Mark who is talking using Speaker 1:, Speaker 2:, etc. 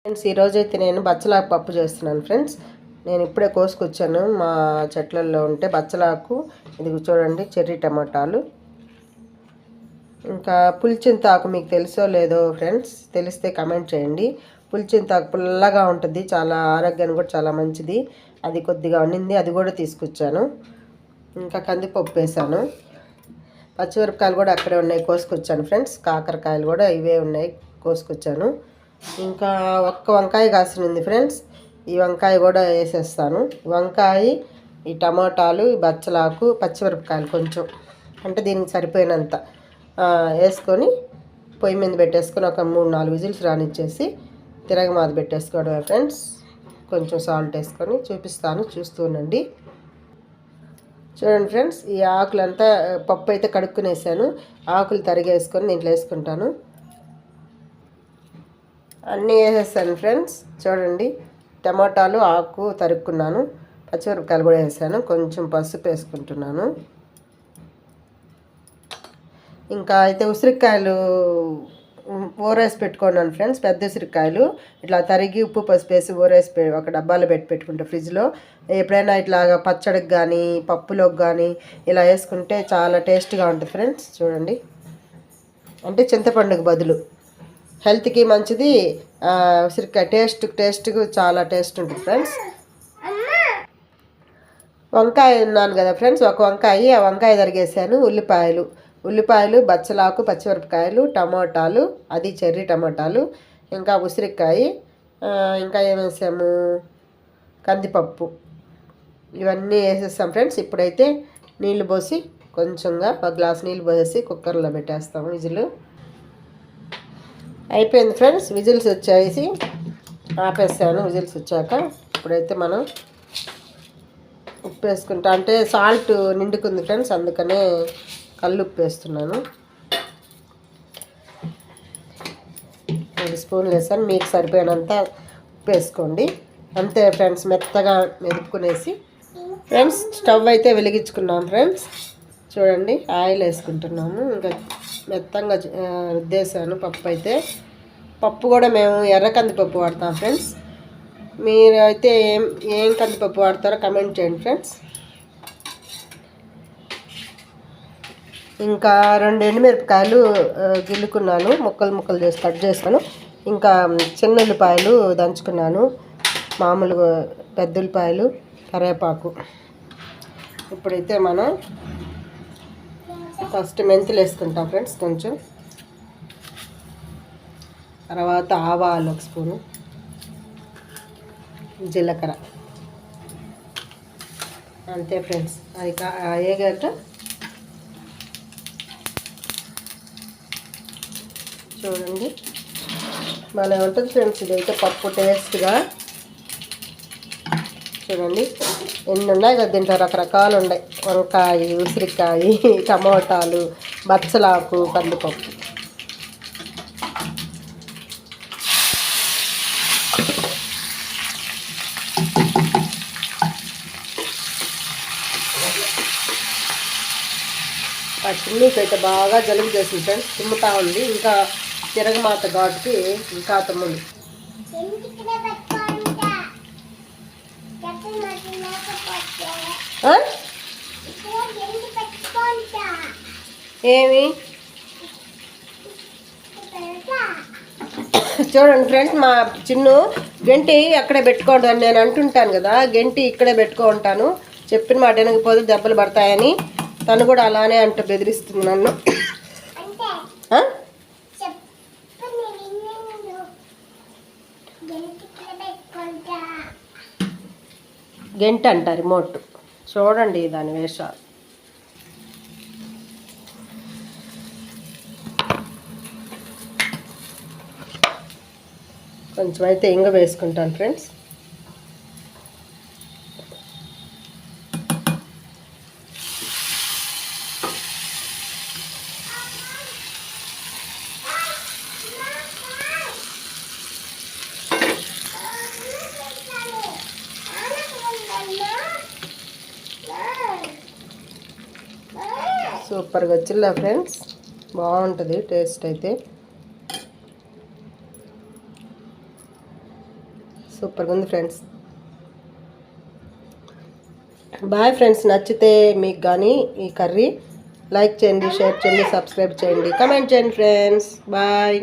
Speaker 1: Friends ఈరోజైతే నేను బచ్చలాకు పప్పు చేస్తున్నాను ఫ్రెండ్స్. నేను ఇప్పుడే కోసుకొచ్చాను మా చెట్లలో ఉంటే బచ్చలాకు. ఇది చూడండి, చెర్రీ టమాటాలు, ఇంకా పులిచింతాకు. మీకు తెలుసో లేదో ఫ్రెండ్స్, తెలిస్తే కమెంట్ చేయండి. పులిచింతాకు పుల్లగా ఉంటుంది, చాలా ఆరోగ్యానికి కూడా చాలా మంచిది. అది కొద్దిగా ఉన్నింది, అది కూడా తీసుకొచ్చాను. ఇంకా కందిపప్పు వేసాను. పచ్చిమిరపకాయలు కూడా అక్కడే ఉన్నాయి, కోసుకొచ్చాను ఫ్రెండ్స్. కాకరకాయలు కూడా ఇవే ఉన్నాయి, కోసుకొచ్చాను. ఇంకా ఒక్క వంకాయ కాసినింది ఫ్రెండ్స్. ఈ వంకాయ కూడా వేసేస్తాను. వంకాయ, ఈ టమాటాలు, ఈ బచ్చలాకు, పచ్చిమిరపకాయలు కొంచెం, అంటే దీనికి సరిపోయినంత వేసుకొని పొయ్యి మీద పెట్టేసుకొని ఒక 3-4 విజిల్స్ రానిచ్చేసి తిరగమాత పెట్టేసుకోవడమే ఫ్రెండ్స్. కొంచెం సాల్ట్ వేసుకొని చూపిస్తాను, చూస్తూ ఉండండి. చూడండి ఫ్రెండ్స్, ఈ ఆకులంతా పప్పు అయితే కడుక్కునేసాను. ఆకులు తరిగేసుకొని దీంట్లో వేసుకుంటాను. అన్నీ వేసేసాను ఫ్రెండ్స్. చూడండి, టమాటాలు, ఆకు తరుక్కున్నాను, పచ్చిమిరపకాయలు కూడా వేసాను, కొంచెం పసుపు వేసుకుంటున్నాను. ఇంకా అయితే ఉసిరికాయలు ఊరేసి పెట్టుకున్నాను ఫ్రెండ్స్. పెద్ద ఉసిరికాయలు ఇట్లా తరిగి ఉప్పు పసుపు వేసి ఊరేసి ఒక డబ్బాలో పెట్టుకుంటే ఫ్రిడ్జ్లో ఎప్పుడైనా ఇట్లాగా పచ్చడికి కానీ పప్పులోకి కానీ ఇలా వేసుకుంటే చాలా టేస్ట్గా ఉంటుంది ఫ్రెండ్స్. చూడండి, అంటే చింతపండుకు బదులు హెల్త్కి మంచిది. ఉసిరికాయ టేస్ట్గా చాలా టేస్ట్ ఉంటుంది ఫ్రెండ్స్. వంకాయ ఉన్నాను కదా ఫ్రెండ్స్, ఒక వంకాయ, ఆ వంకాయ తరిగేసాను. ఉల్లిపాయలు, బచ్చలాకు, పచ్చిమిరపకాయలు, టమాటాలు, అది చెర్రీ టమాటాలు, ఇంకా ఉసిరికాయ, ఇంకా ఏం వేసాము, కందిపప్పు, ఇవన్నీ వేసేస్తాం ఫ్రెండ్స్. ఇప్పుడైతే నీళ్ళు పోసి కొంచెంగా ఒక గ్లాస్ నీళ్ళు పోసేసి కుక్కర్లో పెట్టేస్తాము. విజిల్ అయిపోయింది ఫ్రెండ్స్. విజిల్స్ వచ్చేసి ఆపేసాను. విజిల్స్ వచ్చాక ఇప్పుడైతే మనం ఉప్పు వేసుకుంటా, అంటే సాల్ట్ నిండుకుంది ఫ్రెండ్స్, అందుకనే కళ్ళు ఉప్పు వేస్తున్నాను. 2 స్పూన్లు వేసాను, మీకు సరిపోయినంత ఉప్పు వేసుకోండి. అంతే ఫ్రెండ్స్, మెత్తగా మెదుపుకునేసి ఫ్రెండ్స్ స్టవ్ అయితే వెలిగించుకున్నాం ఫ్రెండ్స్. చూడండి, ఆయిల్ వేసుకుంటున్నాము. ఇంకా మెత్తంగా రుద్దేశాను పప్పు అయితే. పప్పు కూడా మేము ఎర్ర కందిపప్పు వాడతాం ఫ్రెండ్స్. మీరు అయితే ఏం కందిపప్పు వాడతారో కమెంట్ చేయండి ఫ్రెండ్స్. ఇంకా 2 ఎండుమిరపకాయలు గిల్లుకున్నాను, ముక్కలు చేసి కట్ చేస్తాను. ఇంకా చిన్న ఉల్లిపాయలు దంచుకున్నాను, మామూలుగా పెద్ద ఉల్లిపాయలు, కరివేపాకు. ఇప్పుడైతే మనం ఫస్ట్ మెంతులు వేసుకుంటాం ఫ్రెండ్స్ కొంచెం, తర్వాత ఆవాలు 1 స్పూను, జీలకర్ర, అంతే ఫ్రెండ్స్. అది వేగాక చూడండి భలే ఉంటుంది ఫ్రెండ్స్. ఇదైతే పప్పు టేస్ట్గా. చూడండి ఎన్ని ఉన్నాయి కదా, దీంట్లో రకరకాలు ఉన్నాయి. వంకాయ, ఉసిరికాయ, టమోటాలు, బచ్చలాకు, కందిపప్పు. ఆ చిన్నీకైతే బాగా జలుబు చేసింది ఫ్రెండ్స్, తుమ్ముతా ఉంది. ఇంకా తిరగమాత ఘాటుకి ఇంకా తమ్ముడు. ఏమి చూడండి ఫ్రెండ్స్, మా చిన్ను గంటి అక్కడే పెట్టుకోండి అని నేను అంటుంటాను కదా, గంటి ఇక్కడే పెట్టుకుంటాను, చెప్పిన మాట వినకపోతే దెబ్బలు పడతాయని తను కూడా అలానే అంటూ బెదిరిస్తుంది నన్ను. గంట అంట రిమోట్. చూడండి దాని వేషాలు. కొంచెం అయితే ఇంగ వేసుకుంటాను ఫ్రెండ్స్. సూపర్గా వచ్చిందా ఫ్రెండ్స్, బాగుంటుంది టేస్ట్ అయితే. సూపర్గా ఉంది ఫ్రెండ్స్. Bye friends. నచ్చితే మీకు కానీ ఈ కర్రీ లైక్ చేయండి, షేర్ చేయండి, సబ్స్క్రైబ్ చేయండి, కమెంట్ చేయండి ఫ్రెండ్స్. బాయ్.